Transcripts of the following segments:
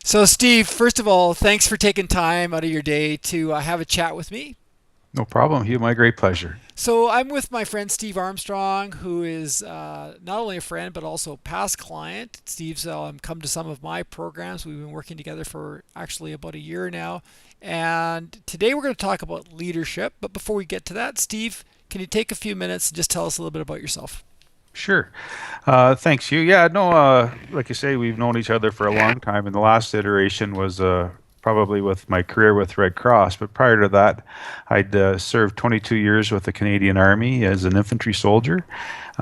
So, Steve, first of all, thanks for taking time out of your day to have a chat with me. No problem, Hugh. My great pleasure. So, I'm with my friend Steve Armstrong, who is not only a friend but also a past client. Steve's come to some of my programs. We've been working together for actually about a year now. And today we're going to talk about leadership. But before we get to that, Steve, can you take a few minutes and just tell us a little bit about yourself? Sure. Thanks, Hugh. Yeah, no, like you say, we've known each other for a long time, and the last iteration was probably with my career with Red Cross. But prior to that, I'd served 22 years with the Canadian Army as an infantry soldier.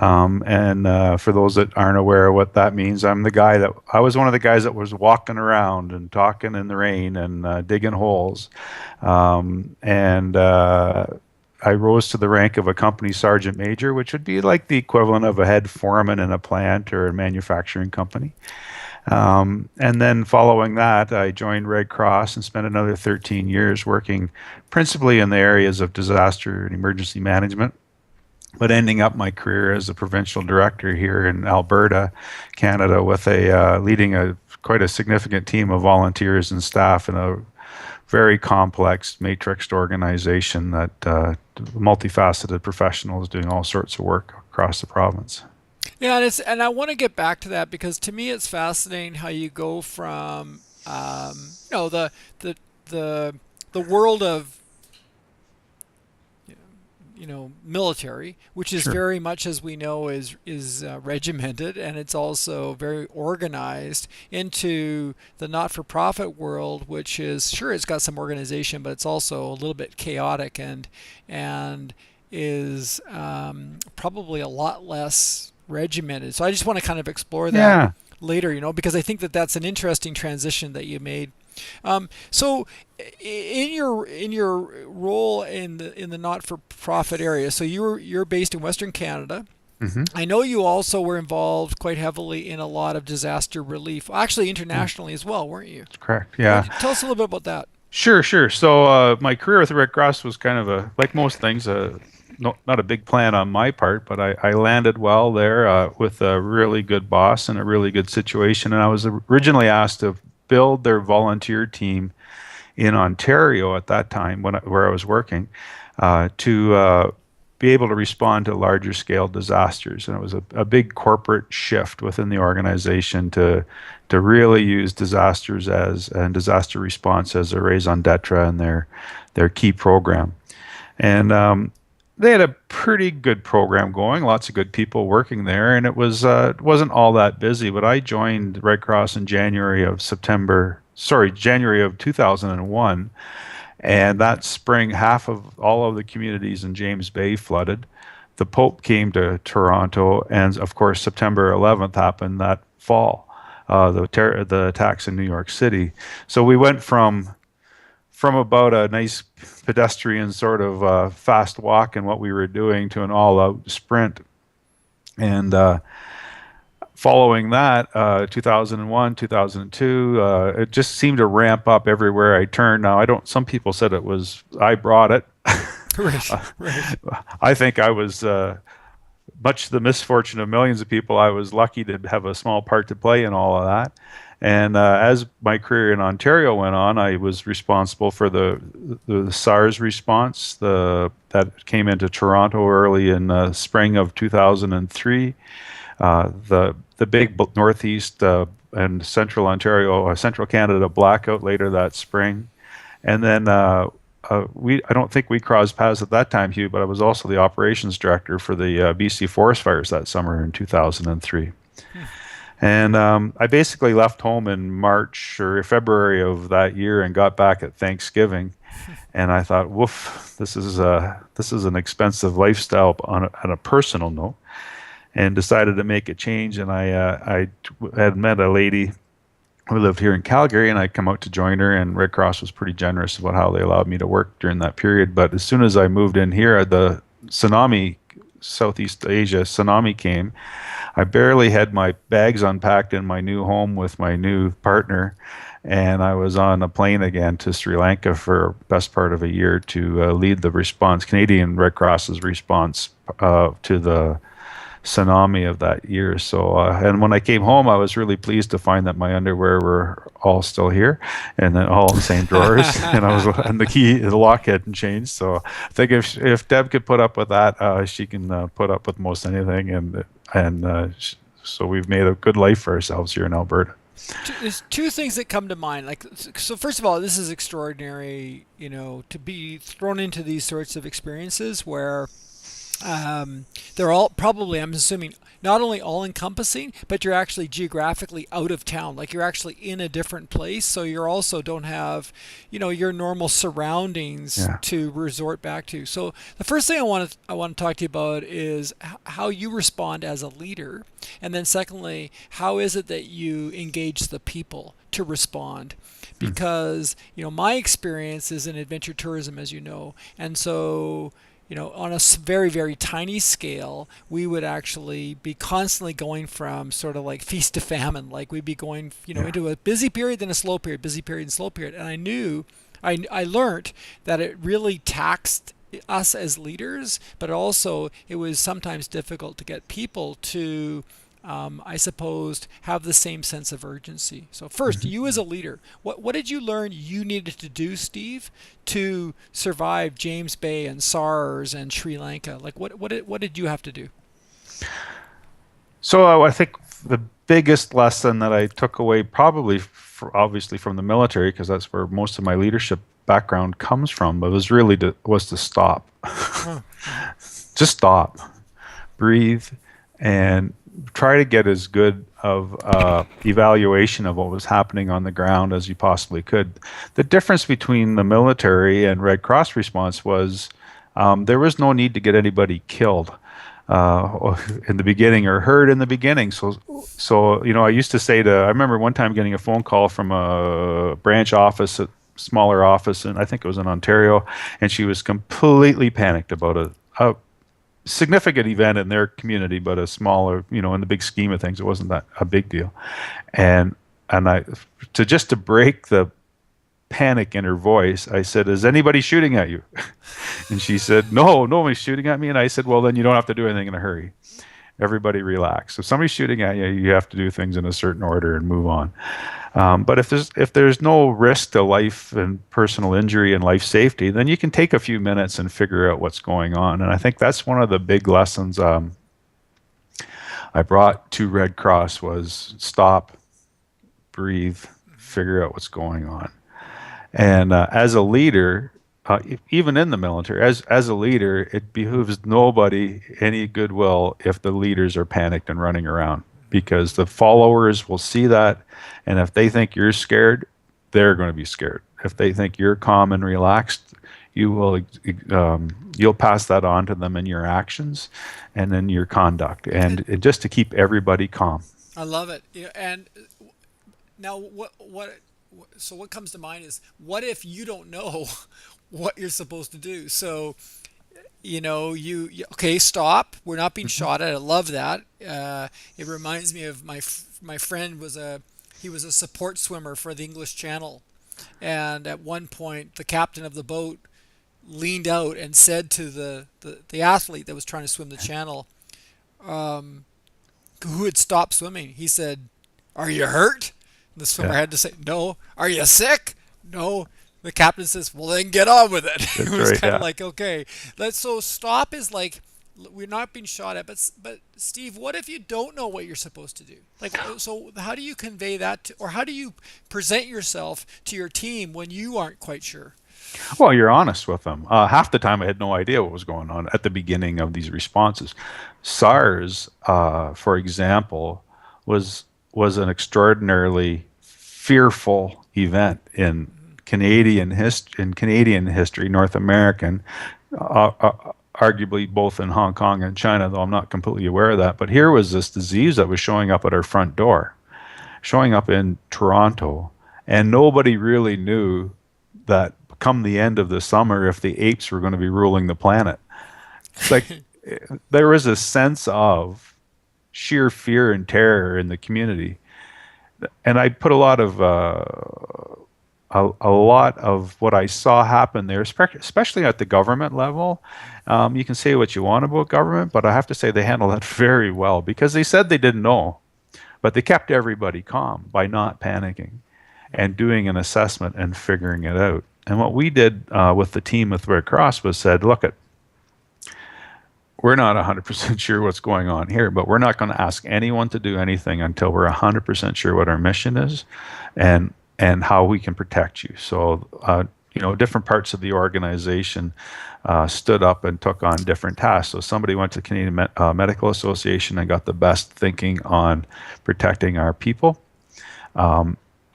And for those that aren't aware of what that means, I was one of the guys that was walking around and talking in the rain and digging holes. And I rose to the rank of a company sergeant major, which would be like the equivalent of a head foreman in a plant or a manufacturing company. And then following that, I joined Red Cross and spent another 13 years working principally in the areas of disaster and emergency management, but ending up my career as a provincial director here in Alberta, Canada, with a leading a quite a significant team of volunteers and staff in a very complex matrixed organization that multifaceted professionals doing all sorts of work across the province. Yeah, and I want to get back to that because to me it's fascinating how you go from the the the world of military, which is Sure. very much as we know is regimented, and it's also very organized into the not-for-profit world, which is sure it's got some organization, but it's also a little bit chaotic and is probably a lot less regimented. So I just want to kind of explore that Yeah. later, because I think that that's an interesting transition that you made. So, in your role in the not-for-profit area, so you're based in Western Canada. Hmm. I know you also were involved quite heavily in a lot of disaster relief, actually Yeah. internationally as well, weren't you? That's correct. Why Yeah. don't you tell us a little bit about that? Sure, sure. So my career with Red Cross was kind of like most things, no, not a big plan on my part, but I landed well there with a really good boss and a really good situation. And I was originally asked to build their volunteer team in Ontario at that time where I was working to be able to respond to larger scale disasters. And it was a big corporate shift within the organization to really use disasters as and disaster response as a raison d'etre in their key program. And they had a pretty good program going, lots of good people working there, and it wasn't all that busy. But I joined Red Cross in January of 2001, and that spring, half of all of the communities in James Bay flooded. The Pope came to Toronto, and of course, September 11th happened that fall. The attacks in New York City. So we went from about a nice pedestrian sort of fast walk in what we were doing to an all-out sprint. And following that, 2001, 2002, it just seemed to ramp up everywhere I turned. Now, I don't. Some people said it was I brought it. Right, right. I think I was much to the misfortune of millions of people. I was lucky to have a small part to play in all of that. And as my career in Ontario went on, I was responsible for the SARS response that came into Toronto early in spring of 2003. The big Northeast and Central Ontario, Central Canada blackout later that spring, and then I don't think we crossed paths at that time, Hugh, but I was also the operations director for the BC forest fires that summer in 2003. Hmm. And I basically left home in March or February of that year and got back at Thanksgiving. And I thought, woof, this is an expensive lifestyle on a personal note, and decided to make a change. And I had met a lady who lived here in Calgary, and I come out to join her. And Red Cross was pretty generous about how they allowed me to work during that period. But as soon as I moved in here, the tsunami, Southeast Asia tsunami came. I barely had my bags unpacked in my new home with my new partner, and I was on a plane again to Sri Lanka for best part of a year to lead the response, Canadian Red Cross's response to tsunami of that year. So, and when I came home, I was really pleased to find that my underwear were all still here, and then all in the same drawers. And I was, and the lock hadn't changed. So, I think if Deb could put up with that, she can put up with most anything. So we've made a good life for ourselves here in Alberta. There's two things that come to mind. Like, so first of all, this is extraordinary, to be thrown into these sorts of experiences where they're all probably, I'm assuming, not only all encompassing, but you're actually geographically out of town. Like you're actually in a different place. So you also don't have, your normal surroundings Yeah. to resort back to. So the first thing I want to talk to you about is how you respond as a leader. And then secondly, how is it that you engage the people to respond? Mm. Because, my experience is in adventure tourism, as you know. And so, on a very, very tiny scale, we would actually be constantly going from sort of like feast to famine. Like we'd be going, Yeah. into a busy period, then a slow period, busy period, and slow period. And I learned that it really taxed us as leaders, but also it was sometimes difficult to get people to, I suppose, have the same sense of urgency. So first, Mhm. you as a leader, what did you learn you needed to do, Steve, to survive James Bay and SARS and Sri Lanka? Like what did you have to do? So I think the biggest lesson that I took away, probably obviously from the military, because that's where most of my leadership background comes from, but was to stop. Huh. Hmm. Just stop, breathe, and try to get as good of evaluation of what was happening on the ground as you possibly could. The difference between the military and Red Cross response was there was no need to get anybody killed in the beginning or hurt in the beginning. So I used to say I remember one time getting a phone call from a branch office, a smaller office, and I think it was in Ontario, and she was completely panicked about a significant event in their community, but a smaller, in the big scheme of things, it wasn't that a big deal. And I to break the panic in her voice, I said, "Is anybody shooting at you?" And she said, "No, nobody's shooting at me." And I said, "Well, then you don't have to do anything in a hurry. Everybody relax. If somebody's shooting at you, you have to do things in a certain order and move on." But if there's no risk to life and personal injury and life safety, then you can take a few minutes and figure out what's going on. And I think that's one of the big lessons I brought to Red Cross was stop, breathe, figure out what's going on. And as a leader, even in the military, as a leader, it behooves nobody any goodwill if the leaders are panicked and running around, because the followers will see that, and if they think you're scared, they're going to be scared. If they think you're calm and relaxed, you'll pass that on to them in your actions, and in your conduct, And and just to keep everybody calm. I love it. Yeah, and now so what comes to mind is what if you don't know what you're supposed to do? So okay, stop. We're not being Mhm. shot at. I love that. It reminds me of my friend he was a support swimmer for the English Channel, and at one point the captain of the boat leaned out and said to the athlete that was trying to swim the channel, um, who had stopped swimming. He said, "Are you hurt?" The swimmer Yeah, had to say, "No." "Are you sick?" "No." The captain says, "Well, then get on with it." It that's was right. kind of Yeah. like, okay, so stop is like we're not being shot at, but Steve, what if you don't know what you're supposed to do? Like, so how do you convey that or how do you present yourself to your team when you aren't quite sure? Well, you're honest with them. Half the time, I had no idea what was going on at the beginning of these responses. SARS, for example, was was an extraordinarily fearful event in Canadian history, North American, arguably both in Hong Kong and China, though I'm not completely aware of that. But here was this disease that was showing up at our front door, showing up in Toronto, and nobody really knew that come the end of the summer if the apes were going to be ruling the planet. Like there was a sense of sheer fear and terror in the community, and I put a lot of a lot of what I saw happen there, especially at the government level. You can say what you want about government, but I have to say they handled that very well because they said they didn't know, but they kept everybody calm by not panicking and doing an assessment and figuring it out. And what we did with the team with Red Cross was said, look, we're not 100% sure what's going on here, but we're not going to ask anyone to do anything until we're 100% sure what our mission is and how we can protect you. So, different parts of the organization stood up and took on different tasks. So somebody went to the Canadian Medical Association and got the best thinking on protecting our people.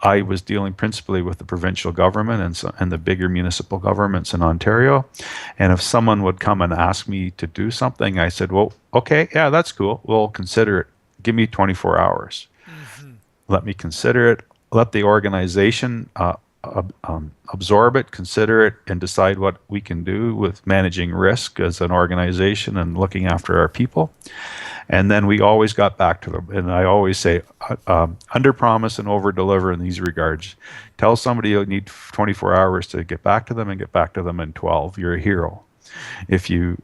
I was dealing principally with the provincial government and the bigger municipal governments in Ontario. And if someone would come and ask me to do something, I said, well, okay, yeah, that's cool. We'll consider it. Give me 24 hours. Mm-hmm. Let me consider it. Let the organization absorb it, consider it, and decide what we can do with managing risk as an organization and looking after our people. And then we always got back to them. And I always say, under promise and over deliver in these regards. Tell somebody you need 24 hours to get back to them and get back to them in 12. You're a hero. If you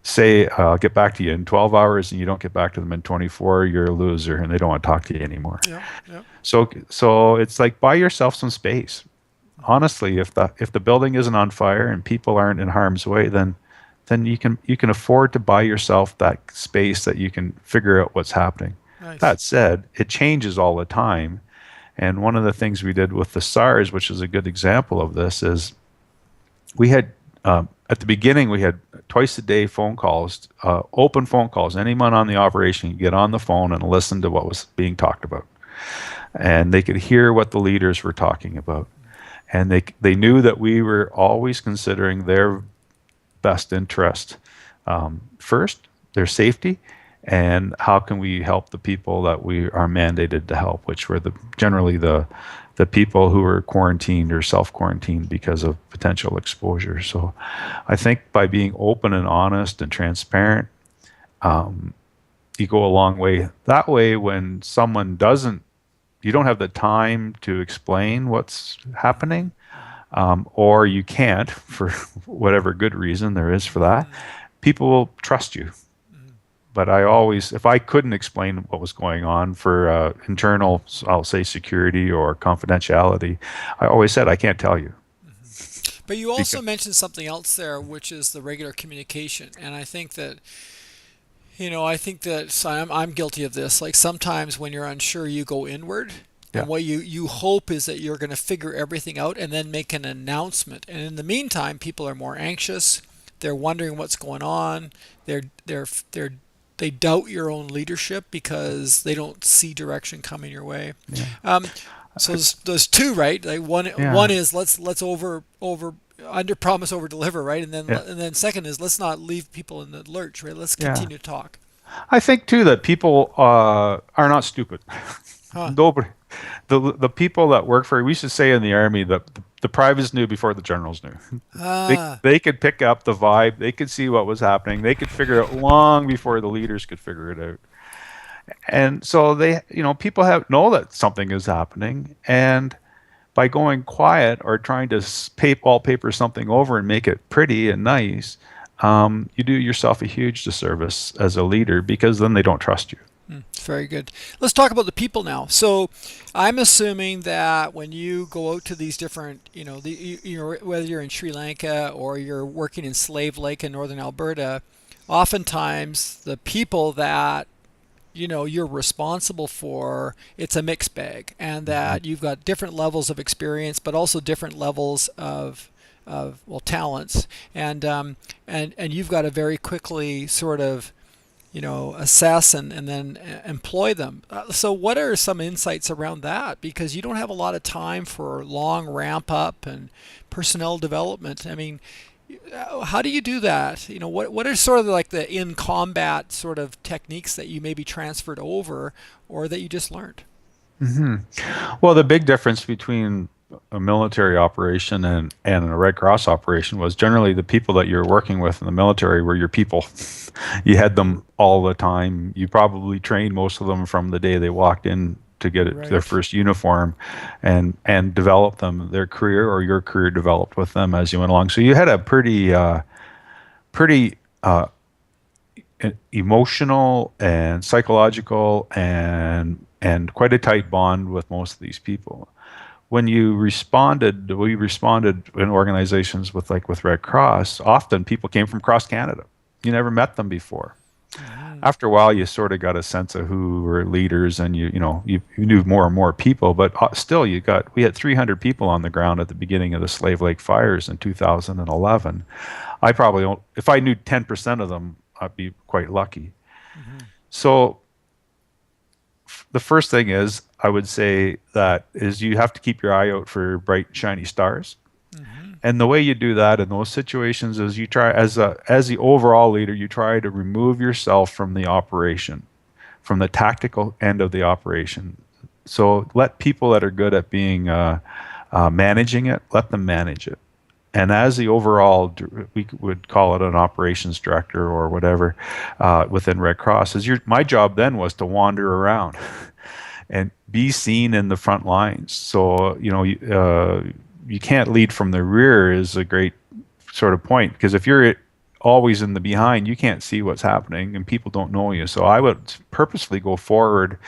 say, I'll get back to you in 12 hours and you don't get back to them in 24, you're a loser and they don't want to talk to you anymore. Yeah, yeah. So it's like buy yourself some space. Honestly, if the building isn't on fire and people aren't in harm's way, then you can afford to buy yourself that space that you can figure out what's happening. Nice. That said, it changes all the time. And one of the things we did with the SARS, which is a good example of this, is we had at the beginning we had twice a day phone calls, open phone calls. Anyone on the operation could get on the phone and listen to what was being talked about, and they could hear what the leaders were talking about, and they knew that we were always considering their best interest first, their safety, and how can we help the people that we are mandated to help, which were generally the people who were quarantined or self-quarantined because of potential exposure. So I think by being open and honest and transparent, you go a long way. That way, when someone you don't have the time to explain what's happening, or you can't for whatever good reason there is for that, people will trust you. But if I couldn't explain what was going on for internal, I'll say security or confidentiality, I always said, I can't tell you. But you also mentioned something else there, which is the regular communication. And I think that, so I'm guilty of this. Like sometimes when you're unsure, you go inward. Yeah. And what you hope is that you're going to figure everything out and then make an announcement. And in the meantime, people are more anxious. They're wondering what's going on. They doubt your own leadership because they don't see direction coming your way. Yeah. So there's two, right? Like one is let's over under promise, over deliver, right? And then second is let's not leave people in the lurch, right? Let's continue to talk. I think too that people are not stupid. Huh. Nobody. The people that work for, we should say in the Army that the privates knew before the generals knew. They could pick up the vibe. They could see what was happening. They could figure it out long before the leaders could figure it out. And so people know that something is happening. And by going quiet or trying to wallpaper something over and make it pretty and nice, you do yourself a huge disservice as a leader because then they don't trust you. Very good. Let's talk about the people now. So I'm assuming that when you go out to these different, whether you're in Sri Lanka or you're working in Slave Lake in northern Alberta, oftentimes the people that you're responsible for, it's a mixed bag, and that you've got different levels of experience, but also different levels of talents, and you've got to very quickly sort of assess and then employ them. So what are some insights around that? Because you don't have a lot of time for long ramp up and personnel development. I mean, how do you do that? What are sort of like the in combat sort of techniques that you maybe transferred over or that you just learned? Mm-hmm. Well, the big difference between a military operation and a Red Cross operation was generally the people that you're working with in the military were your people. You had them all the time. You probably trained most of them from the day they walked in to get it to their Right. first uniform, and develop them, their career or your career developed with them as you went along. So you had a pretty emotional and psychological and quite a tight bond with most of these people. When we responded in organizations with Red Cross. Often people came from across Canada. You never met them before. Hmm. After a while, you sort of got a sense of who were leaders, and you knew more and more people. But still, we had 300 people on the ground at the beginning of the Slave Lake fires in 2011. I probably don't, if I knew 10% of them, I'd be quite lucky. Hmm. So the first thing is, I would say that is you have to keep your eye out for bright, shiny stars. Hmm. And the way you do that in those situations is you try, as the overall leader, you try to remove yourself from the operation, from the tactical end of the operation. So let people that are good at being managing it, let them manage it. And as the overall, we would call it an operations director or whatever within Red Cross. My job then was to wander around and be seen in the front lines. So you can't lead from the rear is a great sort of point, because if you're always in the behind, you can't see what's happening and people don't know you. So I would purposely go forward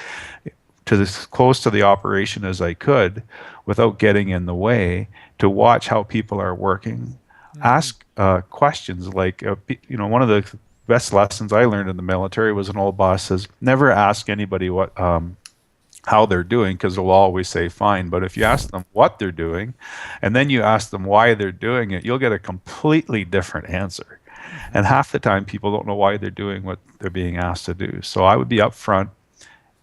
to as close to the operation as I could without getting in the way, to watch how people are working, Hmm. ask questions like, one of the best lessons I learned in the military was an old boss says, never ask anybody how they're doing, because they'll always say fine. But if you ask them what they're doing and then you ask them why they're doing it, you'll get a completely different answer. And Hmm. half the time, people don't know why they're doing what they're being asked to do. So I would be upfront,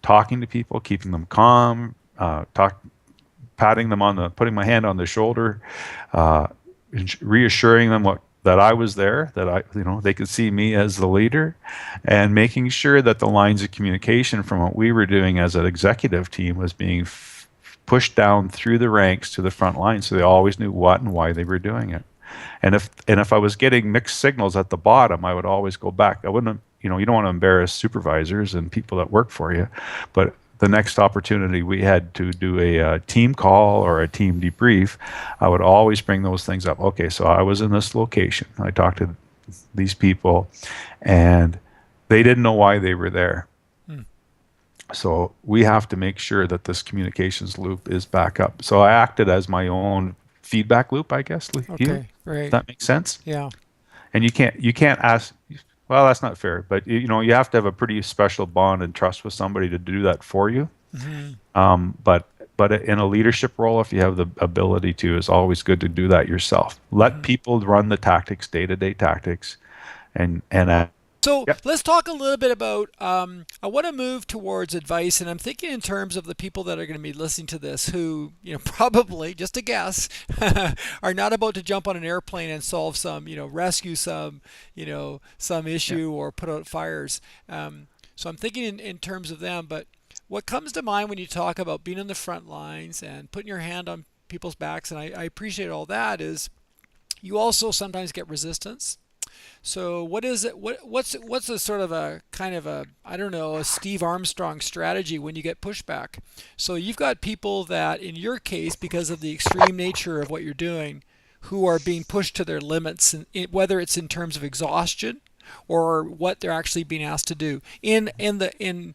talking to people, keeping them calm, patting them putting my hand on their shoulder, uh, reassuring them that I was there, that they could see me as the leader, and making sure that the lines of communication from what we were doing as an executive team was being pushed down through the ranks to the front line, so they always knew what and why they were doing it. And if I was getting mixed signals at the bottom, I would always go back. I wouldn't, you don't want to embarrass supervisors and people that work for you, but the next opportunity we had to do a team call or a team debrief, I would always bring those things up. Okay, so I was in this location. I talked to these people, and they didn't know why they were there. Hmm. So we have to make sure that this communications loop is back up. So I acted as my own feedback loop, I guess, Hugh. Okay. If Right. that makes sense. Yeah. And you can't ask. Well, that's not fair, but you have to have a pretty special bond and trust with somebody to do that for you. Hmm. But in a leadership role, if you have the ability to, it's always good to do that yourself. Let Hmm. people run the tactics, day-to-day tactics, and So yep, let's talk a little bit about. I want to move towards advice, and I'm thinking in terms of the people that are going to be listening to this, who probably, just a guess, are not about to jump on an airplane and solve some, rescue some, some yep. issue or put out fires. So I'm thinking in terms of them. But what comes to mind when you talk about being on the front lines and putting your hand on people's backs, and I appreciate all that, is you also sometimes get resistance. So what is it? What's a sort of a kind of a, I don't know, a Steve Armstrong strategy when you get pushback? So you've got people that, in your case, because of the extreme nature of what you're doing, who are being pushed to their limits, and whether it's in terms of exhaustion or what they're actually being asked to do. In the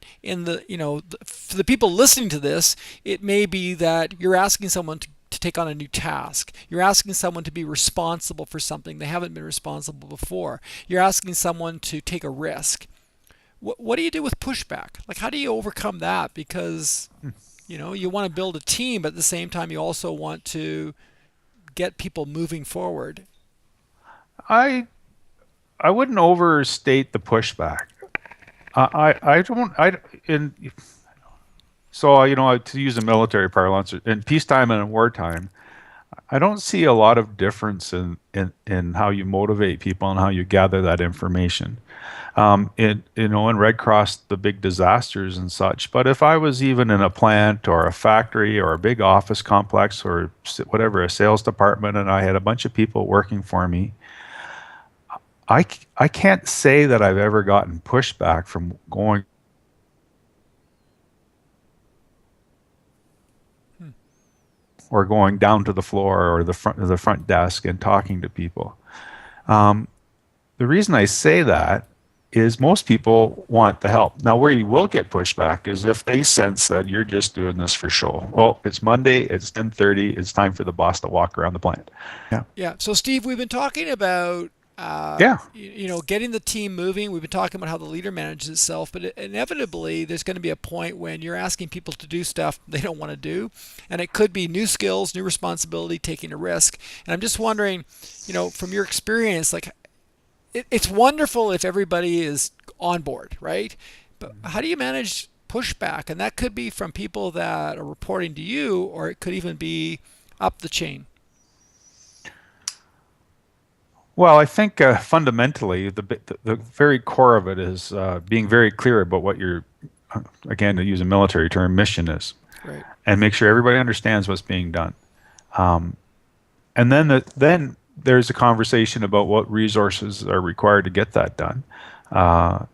for the people listening to this, it may be that you're asking someone to take on a new task. You're asking someone to be responsible for something they haven't been responsible before. You're asking someone to take a risk. What do you do with pushback? Like, how do you overcome that? Because you want to build a team, but at the same time, you also want to get people moving forward. I I wouldn't overstate the pushback. I don't I in so to use a military parlance, in peacetime and in wartime, I don't see a lot of difference in how you motivate people and how you gather that information. In Red Cross, the big disasters and such. But if I was even in a plant or a factory or a big office complex or whatever, a sales department, and I had a bunch of people working for me, I can't say that I've ever gotten pushback from going or going down to the floor or the front desk and talking to people. Um, the reason I say that is most people want the help. Now, where you will get pushback is if they sense that you're just doing this for show. Well, it's Monday, it's 10:30, it's time for the boss to walk around the plant. Yeah. Yeah. So, Steve, we've been talking about Yeah. getting the team moving. We've been talking about how the leader manages itself, but inevitably, there's going to be a point when you're asking people to do stuff they don't want to do, and it could be new skills, new responsibility, taking a risk. And I'm just wondering, from your experience, like it's wonderful if everybody is on board, right? But how do you manage pushback? And that could be from people that are reporting to you, or it could even be up the chain. Well, I think fundamentally, the very core of it is being very clear about what your, again, to use a military term, mission is, Right. and make sure everybody understands what's being done. Um, and then there's a conversation about what resources are required to get that done. Uh,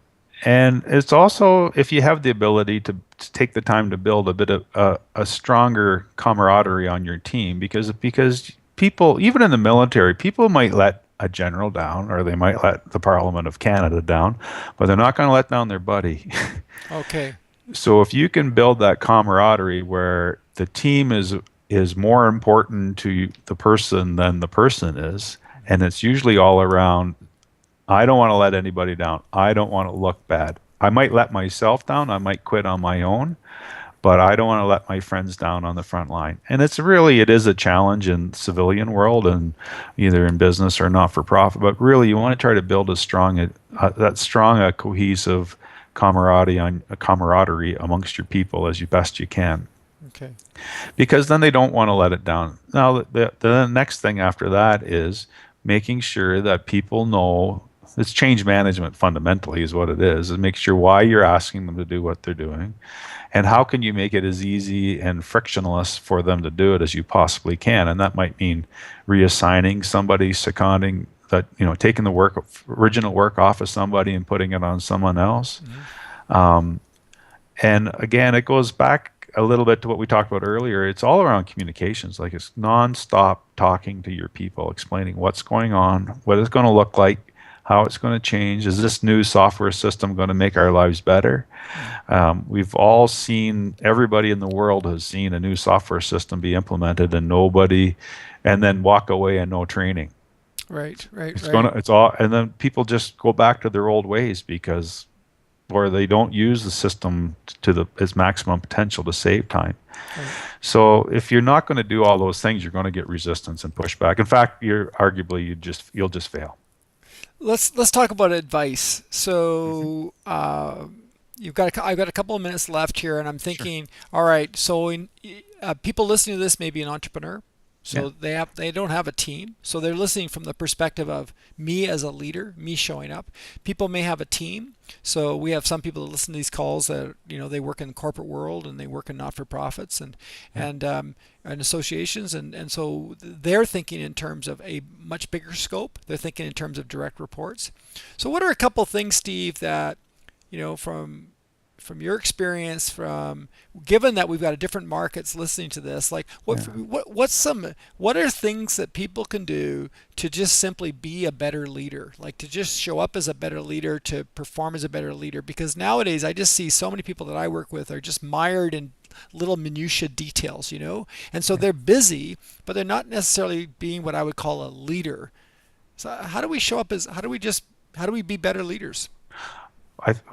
and it's also if you have the ability to take the time to build a bit of a stronger camaraderie on your team, because people, even in the military, people might let a general down or they might let the Parliament of Canada down, but they're not going to let down their buddy. Okay. So if you can build that camaraderie where the team is more important to the person than the person is, and it's usually all around, I don't want to let anybody down. I don't want to look bad. I might let myself down. I might quit on my own, but I don't want to let my friends down on the front line. And it is a challenge in civilian world and either in business or not for profit. But really, you want to try to build a cohesive camaraderie amongst your people as best you can, Okay. because then they don't want to let it down. Now, the next thing after that is making sure that people know it's change management fundamentally is what it is make sure why you're asking them to do what they're doing and how can you make it as easy and frictionless for them to do it as you possibly can. And that might mean reassigning somebody, seconding that, taking the original work off of somebody and putting it on someone else. Um, and again, it goes back a little bit to what we talked about earlier. It's all around communications. Like it's nonstop talking to your people, explaining what's going on, what it's going to look like, how it's going to change. Is this new software system going to make our lives better? We've all seen, everybody in the world has seen a new software system be implemented and then walk away and no training. Right. Right. It's Right. gonna, it's all, and then people just go back to their old ways or they don't use the system to its maximum potential to save time. Right. So if you're not going to do all those things, you're going to get resistance and pushback. In fact, you'll just fail. Let's talk about advice. So I've got a couple of minutes left here, and I'm Sure. thinking, all right. So people listening to this may be an entrepreneur, Yeah. so they don't have a team, so they're listening from the perspective of me as a leader, me showing up. People may have a team, so we have some people that listen to these calls that they work in the corporate world and they work in not-for-profits Yeah. and associations, and so they're thinking in terms of a much bigger scope. They're thinking in terms of direct reports. So what are a couple things, Steve, that from your experience, from given that we've got a different markets listening to this, like Yeah. what are things that people can do to just simply be a better leader, like to just show up as a better leader, to perform as a better leader? Because nowadays I just see so many people that I work with are just mired in little minutia details, and so they're busy, but they're not necessarily being what I would call a leader. So how do we show up as how do we be better leaders?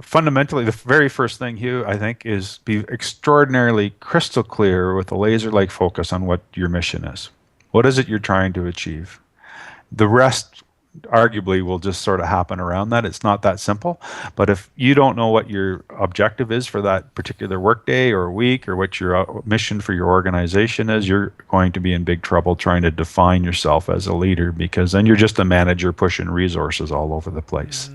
Fundamentally, the very first thing, Hugh, I think, is be extraordinarily crystal clear with a laser-like focus on what your mission is. What is it you're trying to achieve? The rest, arguably, will just sort of happen around that. It's not that simple. But if you don't know what your objective is for that particular workday or week, or what your mission for your organization is, you're going to be in big trouble trying to define yourself as a leader, because then you're just a manager pushing resources all over the place.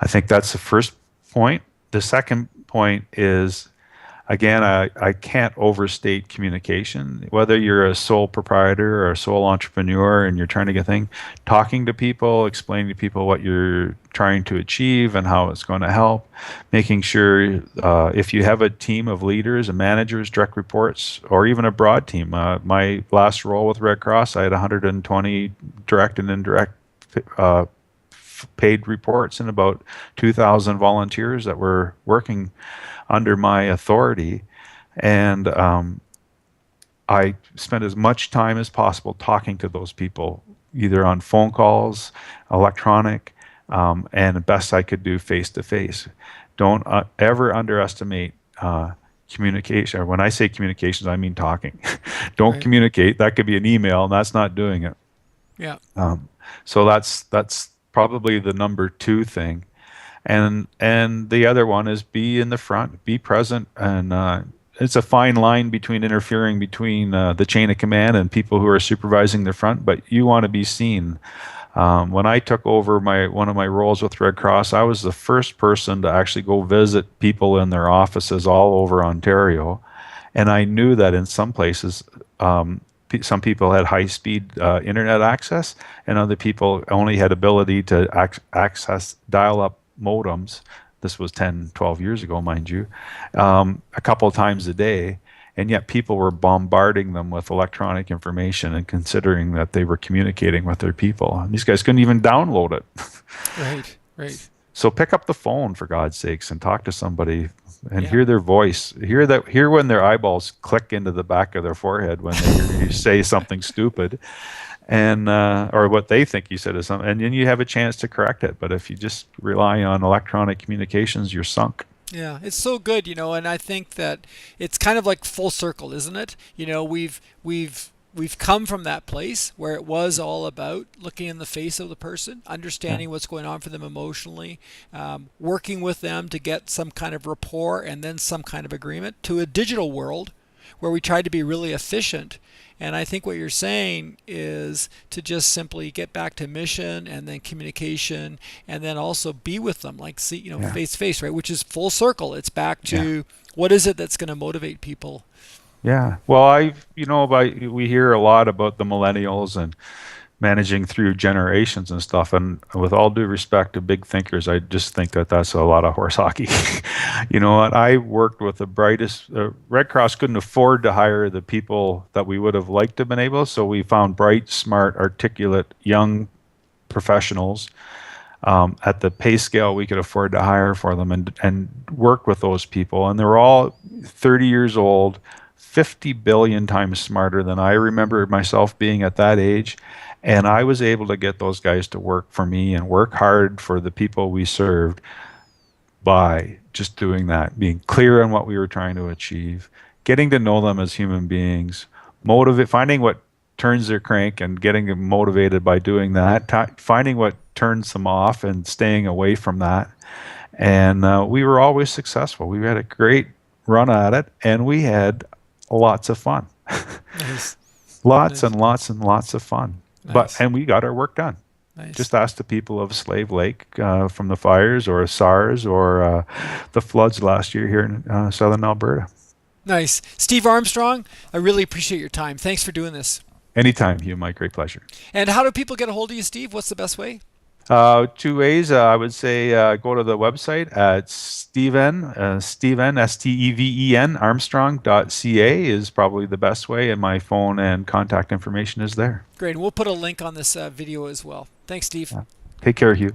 I think that's the first point. The second point is Again, I can't overstate communication. Whether you're a sole proprietor or a sole entrepreneur and you're trying to get things, talking to people, explaining to people what you're trying to achieve and how it's going to help, making sure if you have a team of leaders and managers, direct reports, or even a broad team. My last role with Red Cross, I had 120 direct and indirect uh, paid reports and about 2,000 volunteers that were working under my authority. And I spent as much time as possible talking to those people, either on phone calls, electronic, and best I could do face to face. Don't ever underestimate communication. When I say communications, I mean talking. Don't Right. communicate. That could be an email, and that's not doing it. Yeah. So that's probably the number two thing. And the other one is be in the front, be present, and it's a fine line between interfering between the chain of command and people who are supervising the front, but you want to be seen. When I took over one of my roles with Red Cross, I was the first person to actually go visit people in their offices all over Ontario, and I knew that in some places, some people had high-speed internet access, and other people only had ability to access dial-up modems. This was 10, 12 years ago, mind you, a couple of times a day. And yet people were bombarding them with electronic information and considering that they were communicating with their people. And these guys couldn't even download it. Right. Right. So pick up the phone, for God's sakes, and talk to somebody and Yeah. hear their voice. Hear when their eyeballs click into the back of their forehead when they hear you say something stupid, and or what they think you said is something, and then you have a chance to correct it. But if you just rely on electronic communications, you're sunk. Yeah, it's so good, and I think that it's kind of like full circle, isn't it? We've come from that place where it was all about looking in the face of the person, Yeah, understanding what's going on for them emotionally, working with them to get some kind of rapport and then some kind of agreement, to a digital world where we try to be really efficient. And I think what you're saying is to just simply get back to mission and then communication and then also be with them, like see, yeah, face to face, right? Which is full circle. It's back yeah. to what is it that's going to motivate people? Yeah. Well, we hear a lot about the millennials and managing through generations and stuff. And with all due respect to big thinkers, I just think that that's a lot of horse hockey. You know what? I worked with the brightest. Red Cross couldn't afford to hire the people that we would have liked to have been able, so we found bright, smart, articulate, young professionals at the pay scale we could afford to hire for them, and work with those people. And they're all 30 years old, 50 billion times smarter than I remember myself being at that age. And I was able to get those guys to work for me and work hard for the people we served by just doing that, being clear on what we were trying to achieve, getting to know them as human beings, finding what turns their crank and getting them motivated by doing that, finding what turns them off and staying away from that. And we were always successful. We had a great run at it, and we had lots of fun. Nice, Lots nice, and lots and lots of fun. nice, And we got our work done. nice. Just ask the people of Slave Lake from the fires, or SARS, or the floods last year here in southern Alberta. Nice. Steve Armstrong, I really appreciate your time. Thanks for doing this. Anytime, Hugh, my great pleasure. And how do people get a hold of you, Steve? What's the best way? Two ways. I would say go to the website at Steven, Steven, Armstrong.ca is probably the best way, and my phone and contact information is there. Great. And we'll put a link on this video as well. Thanks, Steve. Take care, Hugh.